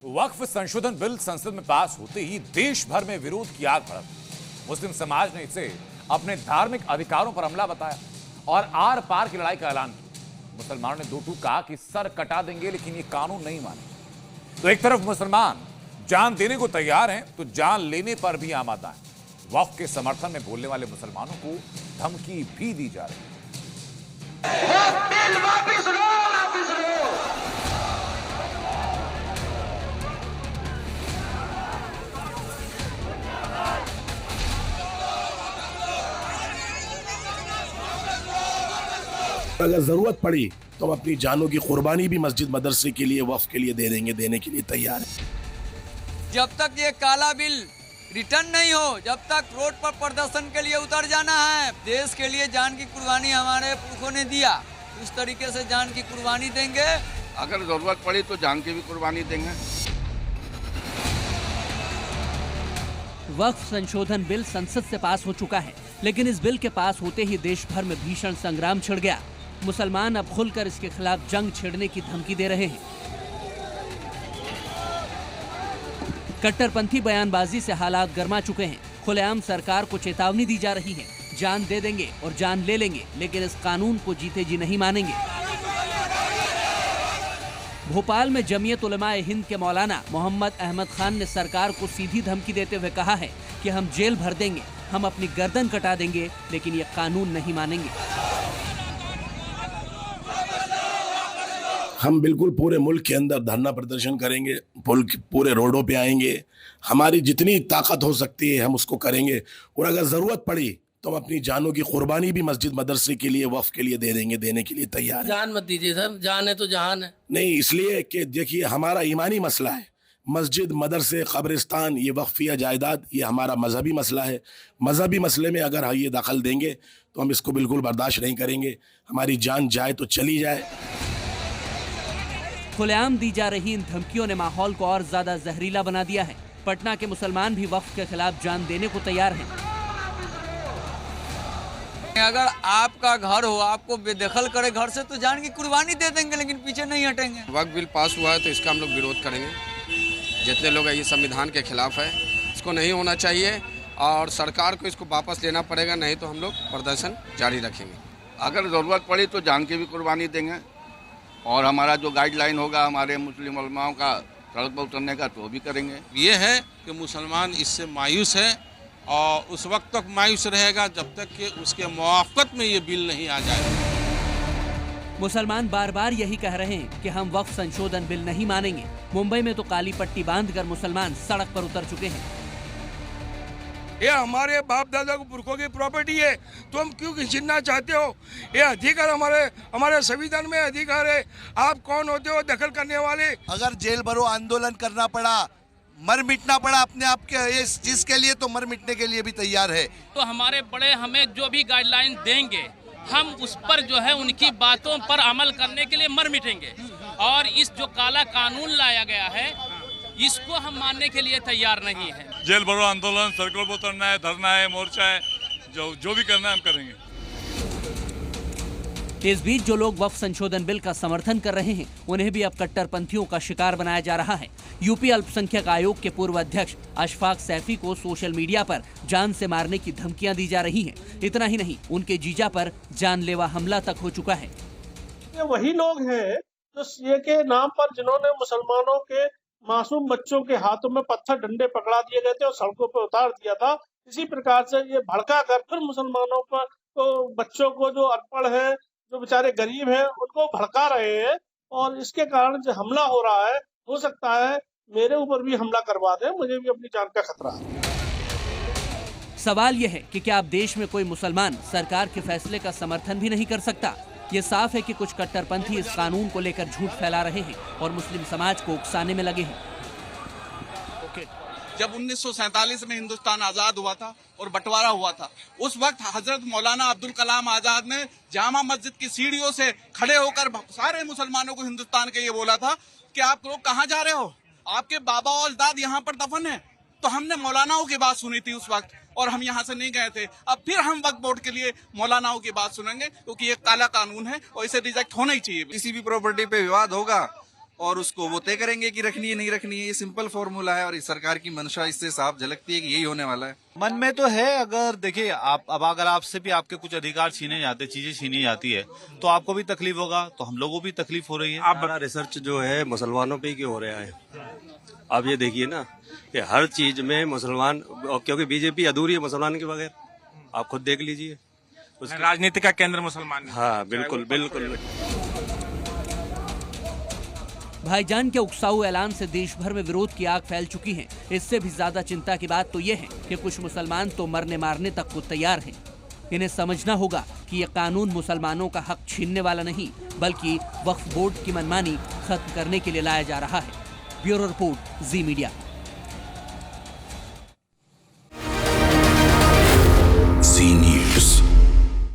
वक्फ संशोधन बिल संसद में पास होते ही देश भर में विरोध की आग भड़क। मुस्लिम समाज ने इसे अपने धार्मिक अधिकारों पर हमला बताया और आर पार की लड़ाई का ऐलान किया। मुसलमानों ने दो टूक कहा कि सर कटा देंगे, लेकिन ये कानून नहीं माने। तो एक तरफ मुसलमान जान देने को तैयार हैं, तो जान लेने पर भी आमादा है। वक्फ के समर्थन में बोलने वाले मुसलमानों को धमकी भी दी जा रही है। अगर जरूरत पड़ी तो हम अपनी जानों की कुर्बानी भी मस्जिद मदरसे के लिए, वक्फ के लिए दे देंगे, देने के लिए तैयार है। जब तक ये काला बिल रिटर्न नहीं हो, जब तक रोड पर प्रदर्शन के लिए उतर जाना है। देश के लिए जान की कुर्बानी हमारे पुरखों ने दिया, उस तरीके से जान की कुर्बानी देंगे। अगर जरूरत पड़ी तो जान की भी कुर्बानी देंगे। वक्फ संशोधन बिल संसद से पास हो चुका है, लेकिन इस बिल के पास होते ही देश भर में भीषण संग्राम छिड़ गया। मुसलमान अब खुलकर इसके खिलाफ जंग छेड़ने की धमकी दे रहे हैं। कट्टरपंथी बयानबाजी से हालात गर्मा चुके हैं। खुलेआम सरकार को चेतावनी दी जा रही है, जान दे देंगे और जान ले लेंगे, लेकिन इस कानून को जीते जी नहीं मानेंगे। भोपाल में जमीयत उलमाए हिंद के मौलाना मोहम्मद अहमद खान ने सरकार को सीधी धमकी देते हुए कहा है कि हम जेल भर देंगे, हम अपनी गर्दन कटा देंगे, लेकिन ये कानून नहीं मानेंगे। हम बिल्कुल पूरे मुल्क के अंदर धरना प्रदर्शन करेंगे, पूरे रोडों पे आएंगे। हमारी जितनी ताकत हो सकती है हम उसको करेंगे, और अगर जरूरत पड़ी तो हम अपनी जानों की कुर्बानी भी मस्जिद मदरसे के लिए, वक्फ के लिए दे देंगे, देने के लिए तैयार है। जान मत दीजिए सर, जान है तो जहान है। नहीं, इसलिए कि देखिए हमारा ईमानी मसला है। मस्जिद, मदरसे, कब्रिस्तान, ये वक्फिया जायदाद, ये हमारा मजहबी मसला है। मजहबी मसले में अगर ये दखल देंगे तो हम इसको बिल्कुल बर्दाश्त नहीं करेंगे। हमारी जान जाए तो चली जाए। खुलेआम दी जा रही इन धमकियों ने माहौल को और ज्यादा जहरीला बना दिया है। पटना के मुसलमान भी वक्फ के खिलाफ जान देने को तैयार हैं। अगर आपका घर हो, आपको बेदखल करे घर से, तो जान की कुर्बानी दे देंगे, लेकिन पीछे नहीं हटेंगे। वक्फ बिल पास हुआ है तो इसका हम लोग विरोध करेंगे। जितने लोग हैं ये संविधान के खिलाफ है, इसको नहीं होना चाहिए और सरकार को इसको वापस लेना पड़ेगा, नहीं तो हम लोग प्रदर्शन जारी रखेंगे। अगर जरूरत पड़ी तो जान की भी कुर्बानी देंगे, और हमारा जो गाइडलाइन होगा हमारे मुस्लिम उलमाओं का सड़क पर उतरने का, तो भी करेंगे। ये है कि मुसलमान इससे मायूस है और उस वक्त तक मायूस रहेगा जब तक कि उसके मुआफ़क़त में ये बिल नहीं आ जाए। मुसलमान बार बार यही कह रहे हैं कि हम वक्फ संशोधन बिल नहीं मानेंगे। मुंबई में तो काली पट्टी बांधकर मुसलमान सड़क पर उतर चुके हैं। ये हमारे बाप दादा को पुरखों की प्रॉपर्टी है, तो हम क्यों छीनना चाहते हो? ये अधिकार हमारे संविधान में अधिकार है। आप कौन होते हो दखल करने वाले? अगर जेल भरो आंदोलन करना पड़ा, मर मिटना पड़ा अपने आप के इस चीज के लिए, तो मर मिटने के लिए भी तैयार है। तो हमारे बड़े हमें जो भी गाइडलाइन देंगे, हम उस पर जो है उनकी बातों पर अमल करने के लिए मर मिटेंगे। और इस जो काला कानून लाया गया है, इसको हम मानने के लिए तैयार नहीं है। जेल भरो आंदोलन, सड़कों पर उतरना है, धरना है, मोर्चा है, जो भी करना है हम करेंगे। इस बीच जो लोग वक्फ संशोधन बिल का समर्थन कर रहे हैं, उन्हें भी अब कट्टरपंथियों का शिकार बनाया जा रहा है। यूपी अल्पसंख्यक आयोग के पूर्व अध्यक्ष अशफाक सैफी को सोशल मीडिया पर जान से मारने की धमकियां दी जा रही हैं। इतना ही नहीं, उनके जीजा पर जानलेवा हमला तक हो चुका है। ये वही लोग हैं जो सीए के नाम पर, जिन्होंने मुसलमानों के मासूम बच्चों के हाथों में पत्थर डंडे पकड़ा दिए गए थे और सड़कों पर उतार दिया था। इसी प्रकार से ये भड़का कर फिर मुसलमानों पर, तो बच्चों को जो अनपढ़ है, जो बेचारे गरीब हैं, उनको भड़का रहे हैं। और इसके कारण जो हमला हो रहा है, हो सकता है मेरे ऊपर भी हमला करवा दें, मुझे भी अपनी जान का खतरा है। सवाल यह है कि क्या अब देश में कोई मुसलमान सरकार के फैसले का समर्थन भी नहीं कर सकता? ये साफ है कि कुछ कट्टरपंथी इस कानून को लेकर झूठ फैला रहे हैं और मुस्लिम समाज को उकसाने में लगे हैं। जब 1947 में हिंदुस्तान आजाद हुआ था और बंटवारा हुआ था, उस वक्त हजरत मौलाना अब्दुल कलाम आजाद ने जामा मस्जिद की सीढ़ियों से खड़े होकर सारे मुसलमानों को हिंदुस्तान के ये बोला था कि आप लोग कहाँ जा रहे हो, आपके बाबा और दाद यहाँ पर दफन है। तो हमने मौलानाओं की बात सुनी थी उस वक्त, और हम यहाँ से नहीं गए थे। अब फिर हम वक्फ बोर्ड के लिए मौलानाओं की बात सुनेंगे, क्योंकि ये काला कानून है और इसे रिजेक्ट होना ही चाहिए। किसी भी प्रॉपर्टी पे विवाद होगा और उसको वो तय करेंगे कि रखनी है नहीं रखनी है। ये सिंपल फॉर्मूला है और इस सरकार की मंशा इससे साफ झलकती है कि यही होने वाला है। मन में तो है, अगर देखिए आप अब अगर आपसे भी आपके कुछ अधिकार छीने जाते, चीजें छीनी जाती है तो आपको भी तकलीफ होगा, तो हम लोगों को भी तकलीफ हो रही है। आप बड़ा रिसर्च जो है मुसलमानों पे ही क्यों हो रहा है? आप ये देखिए ना कि हर चीज में मुसलमान, क्योंकि बीजेपी अधूरी है मुसलमान के बगैर, आप खुद देख लीजिए। राजनीति का केंद्र मुसलमान है। हाँ बिल्कुल बिल्कुल। भाईजान के उकसाऊ ऐलान से देश भर में विरोध की आग फैल चुकी है। इससे भी ज्यादा चिंता की बात तो ये है कि कुछ मुसलमान तो मरने मारने तक को तैयार हैं। इन्हें समझना होगा कि ये कानून मुसलमानों का हक छीनने वाला नहीं, बल्कि वक्फ बोर्ड की मनमानी खत्म करने के लिए लाया जा रहा है। ब्यूरो रिपोर्ट, जी मीडिया।